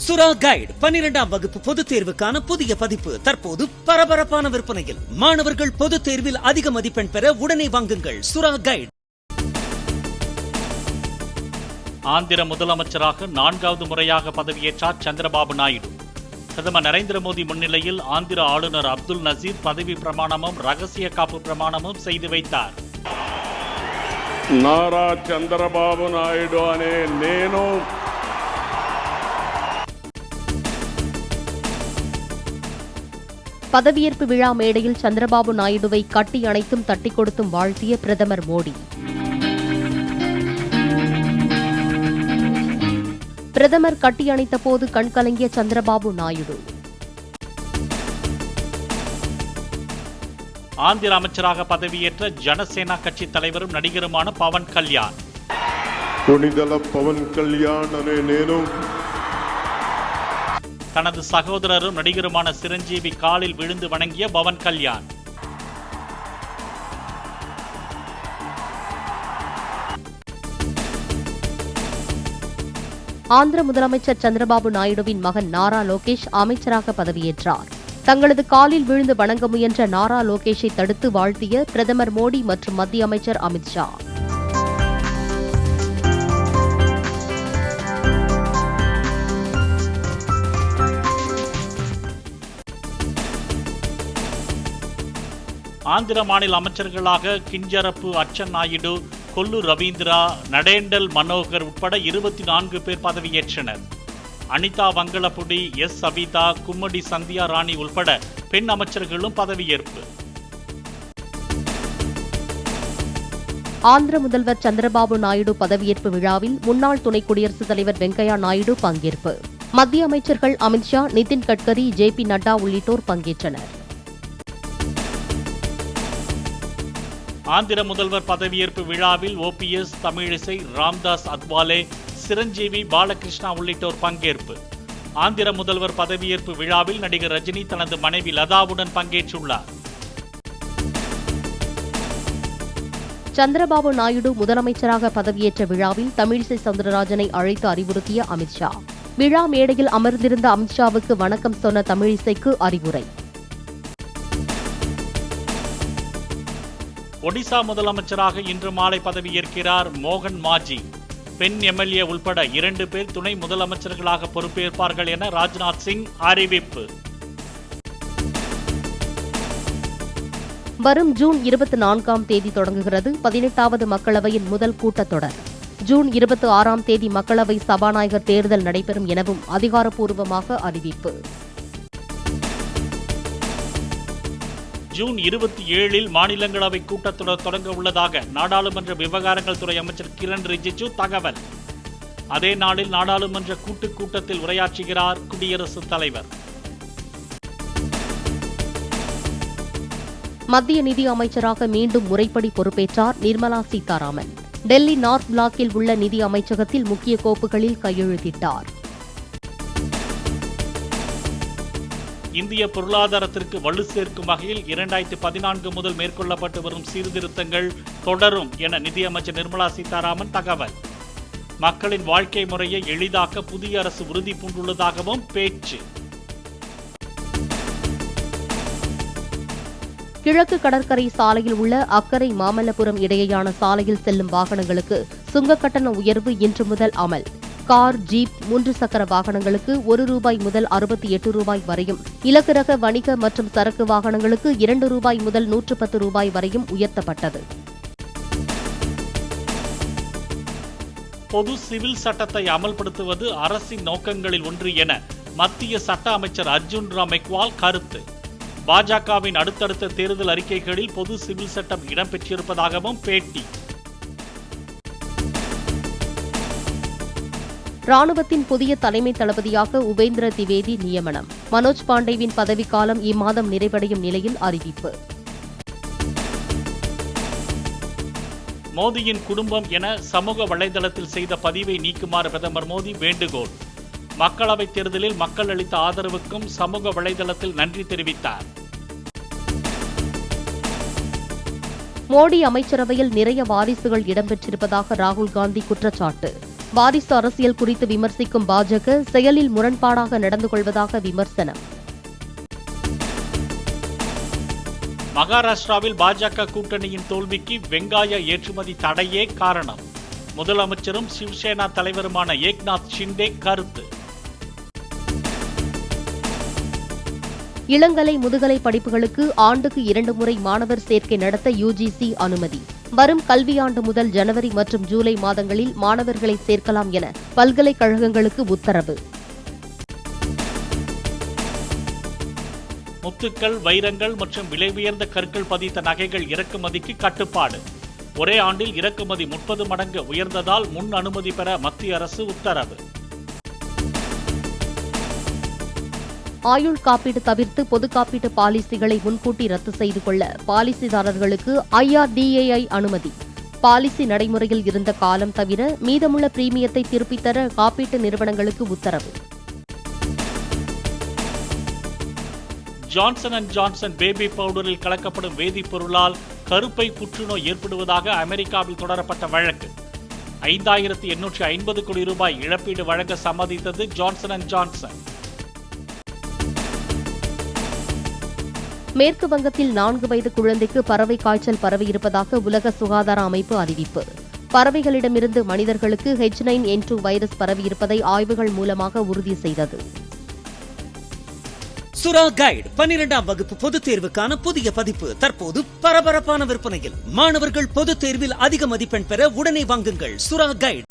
சுறா கைடு 12ஆம் வகுப்பு பொதுத் தேர்வுக்கான புதிய பதிப்பு தற்போது பரபரப்பான விற்பனையில். மாணவர்கள் பொதுத் தேர்வில் அதிக மதிப்பெண் பெற உடனே வாங்குங்கள் சுறா கைடு. ஆந்திர முதலமைச்சராக 4வது முறையாக பதவியேற்றார் சந்திரபாபு நாயுடு. பிரதமர் நரேந்திர மோடி முன்னிலையில் ஆந்திர ஆளுநர் அப்துல் நசீர் பதவி பிரமாணமும் ரகசிய காப்பு பிரமாணமும் செய்து வைத்தார். నారా చంద్రబాబు నాయుడు అనే నేను பதவியேற்பு விழா மேடையில் சந்திரபாபு நாயுடுவை கட்டி அணைத்தும் தட்டி கொடுத்தும் வாழ்த்திய பிரதமர் மோடி. பிரதமர் கட்டி அணைத்த போது கண்கலங்கிய சந்திரபாபு நாயுடு. ஆந்திர அமைச்சராக பதவியேற்ற ஜனசேனா கட்சி தலைவரும் நடிகருமான பவன் கல்யாண். కొణిదల పవన్ కళ్యాణ్ అనే నేను தனது சகோதரரும் நடிகருமான சிரஞ்சீவி காலில் விழுந்து வணங்கிய பவன் கல்யாண். ஆந்திர முதலமைச்சர் சந்திரபாபு நாயுடுவின் மகன் நாரா லோகேஷ் அமைச்சராக பதவியேற்றார். தங்களது காலில் விழுந்து வணங்க முயன்ற நாரா லோகேஷை தடுத்து வாழ்த்திய பிரதமர் மோடி மற்றும் மத்திய அமைச்சர் அமித் ஷா. ஆந்திர மாநில அமைச்சர்களாக கிஞ்சரப்பு அச்சன் நாயுடு, கொல்லு ரவீந்திரா, நடேண்டல் மனோகர் உட்பட 24 பேர் பதவியேற்றனர். அனிதா வங்களபுடி, எஸ் சவிதா, கும்மடி சந்தியா ராணி உள்பட பெண் அமைச்சர்களும் பதவியேற்பு. ஆந்திர முதல்வர் சந்திரபாபு நாயுடு பதவியேற்பு விழாவில் முன்னாள் துணை குடியரசுத் தலைவர் வெங்கையா நாயுடு பங்கேற்பு. மத்திய அமைச்சர்கள் அமித் ஷா, நிதின் கட்கரி, ஜே.பி. நட்டா உள்ளிட்டோர் பங்கேற்றனர். ஆந்திர முதல்வர் பதவியேற்பு விழாவில் ஓபிஎஸ், தமிழிசை, ராம்தாஸ் அத்வாலே, சிரஞ்சீவி, பாலகிருஷ்ணா உள்ளிட்டோர் பங்கேற்பு. ஆந்திர முதல்வர் பதவியேற்பு விழாவில் நடிகர் ரஜினி தனது மனைவி லதாவுடன் பங்கேற்றுள்ளார். சந்திரபாபு நாயுடு முதலமைச்சராக பதவியேற்ற விழாவில் தமிழிசை சவுந்தரராஜனை அழைத்து அறிவுறுத்திய அமித் ஷா. விழா மேடையில் அமர்ந்திருந்த அமித் ஷாவுக்கு வணக்கம் சொன்ன தமிழிசைக்கு அறிவுரை. ஒடிசா முதலமைச்சராக இன்று மாலை பதவியேற்கிறார் மோகன் மாஜி. பெண் எம்எல்ஏ உள்பட 2 பேர் துணை முதலமைச்சர்களாக பொறுப்பேற்பார்கள் என ராஜ்நாத் சிங் அறிவிப்பு. வரும் ஜூன் 24ஆம் தேதி தொடங்குகிறது 18வது மக்களவையின் முதல் கூட்டத்தொடர். ஜூன் 26ஆம் தேதி மக்களவை சபாநாயகர் தேர்தல் நடைபெறும் எனவும் அதிகாரப்பூர்வமாக அறிவிப்பு. ஜூன் 27இல் மாநிலங்களவை கூட்டத்தொடர் தொடங்க உள்ளதாக நாடாளுமன்ற விவகாரங்கள் துறை அமைச்சர் கிரண் ரிஜிஜு தகவல். அதே நாளில் நாடாளுமன்ற கூட்டத்தில் உரையாற்றுகிறார் குடியரசுத் தலைவர். மத்திய நிதி அமைச்சராக மீண்டும் முறைப்படி பொறுப்பேற்றார் நிர்மலா சீதாராமன். டெல்லி நார்த் பிளாக்கில் உள்ள நிதி அமைச்சகத்தில் முக்கிய கோப்புகளில் கையெழுத்திட்டார். இந்திய பொருளாதாரத்திற்கு வலு சேர்க்கும் வகையில் 2014 முதல் மேற்கொள்ளப்பட்டு வரும் சீர்திருத்தங்கள் தொடரும் என நிதியமைச்சர் நிர்மலா சீதாராமன் தகவல். மக்களின் வாழ்க்கை முறையை எளிதாக்க புதிய அரசு உறுதி பூண்டுள்ளதாகவும் பேச்சு. கிழக்கு கடற்கரை சாலையில் உள்ள அக்கரை மாமல்லபுரம் இடையேயான சாலையில் செல்லும் வாகனங்களுக்கு சுங்க கட்டண உயர்வு இன்று முதல் அமல். கார், ஜீப், 3 சக்கர வாகனங்களுக்கு ₹1 முதல் ₹68 வரையும், இலக்கு ரக வணிக மற்றும் சரக்கு வாகனங்களுக்கு ₹2 முதல் ₹110 வரையும் உயர்த்தப்பட்டது. பொது சிவில் சட்டத்தை அமல்படுத்துவது அரசின் நோக்கங்களில் ஒன்று என மத்திய சட்ட அமைச்சர் அர்ஜுன் ராம் மெக்வால் கருத்து. பாஜகவின் அடுத்தடுத்த தேர்தல் அறிக்கைகளில் பொது சிவில் சட்டம் இடம்பெற்றிருப்பதாகவும் பேட்டி. ராணுவத்தின் புதிய தலைமை தளபதியாக உபேந்திர திவேதி நியமனம். மனோஜ் பாண்டேவின் பதவிக்காலம் இம்மாதம் நிறைவடையும் நிலையில் அறிவிப்பு. மோடியின் குடும்பம் என சமூக வலைதளத்தில் செய்த பதிவை நீக்குமாறு பிரதமர் மோடி வேண்டுகோள். மக்களவைத் தேர்தலில் மக்கள் அளித்த ஆதரவுக்கும் சமூக வலைதளத்தில் நன்றி தெரிவித்தார். மோடி அமைச்சரவையில் நிறைய வாரிசுகள் இடம்பெற்றிருப்பதாக ராகுல் காந்தி குற்றச்சாட்டு. வாரிசு அரசியல் குறித்து விமர்சிக்கும் பாஜக செயலில் முரண்பாடாக நடந்து கொள்வதாக விமர்சனம். மகாராஷ்டிராவில் பாஜக கூட்டணியின் தோல்விக்கு வெங்காய ஏற்றுமதி தடையே காரணம். முதலமைச்சரும் சிவசேனா தலைவருமான ஏக்நாத் ஷிண்டே கருத்து. இளங்கலை முதுகலை படிப்புகளுக்கு ஆண்டுக்கு 2 முறை மாணவர் சேர்க்கை நடத்த யுஜிசி அனுமதி. வரும் கல்வியாண்டு முதல் ஜனவரி மற்றும் ஜூலை மாதங்களில் மாணவர்களை சேர்க்கலாம் என பல்கலைக்கழகங்களுக்கு உத்தரவு. முத்துக்கள், வைரங்கள் மற்றும் விலை உயர்ந்த கற்கள் பதித்த நகைகள் இறக்குமதிக்கு கட்டுப்பாடு. ஒரே ஆண்டில் இறக்குமதி 30 மடங்கு உயர்ந்ததால் முன் அனுமதி பெற மத்திய அரசு உத்தரவு. ஆயுள் காப்பீடு தவிர்த்து பொது காப்பீட்டு பாலிசிகளை முன்கூட்டி ரத்து செய்து கொள்ள பாலிசிதாரர்களுக்கு IRDAI அனுமதி. பாலிசி நடைமுறையில் இருந்த காலம் தவிர மீதமுள்ள பிரீமியத்தை திருப்பித் தர காப்பீட்டு நிறுவனங்களுக்கு உத்தரவு. ஜான்சன் அண்ட் ஜான்சன் பேபி பவுடரில் கலக்கப்படும் வேதிப்பொருளால் கருப்பை புற்றுநோய் ஏற்படுவதாக அமெரிக்காவில் தொடரப்பட்ட வழக்கு. 5850 கோடி ரூபாய் இழப்பீடு வழங்க சம்மதித்தது ஜான்சன் அண்ட் ஜான்சன். மேற்கு வங்கத்தில் 4 வயது குழந்தைக்கு பறவை காய்ச்சல் பரவியிருப்பதாக உலக சுகாதார அமைப்பு அறிவிப்பு. பறவைகளிடமிருந்து மனிதர்களுக்கு H9N2 வைரஸ் பரவியிருப்பதை ஆய்வுகள் மூலமாக உறுதி செய்தது. சுறா கைடு 12ஆம் வகுப்பு பொதுத் தேர்வுக்கான புதிய பதிப்பு தற்போது பரபரப்பான விற்பனையில். மாணவர்கள் பொதுத் தேர்வில் அதிக மதிப்பெண் பெற உடனே வாங்குங்கள் சுறா கைடு.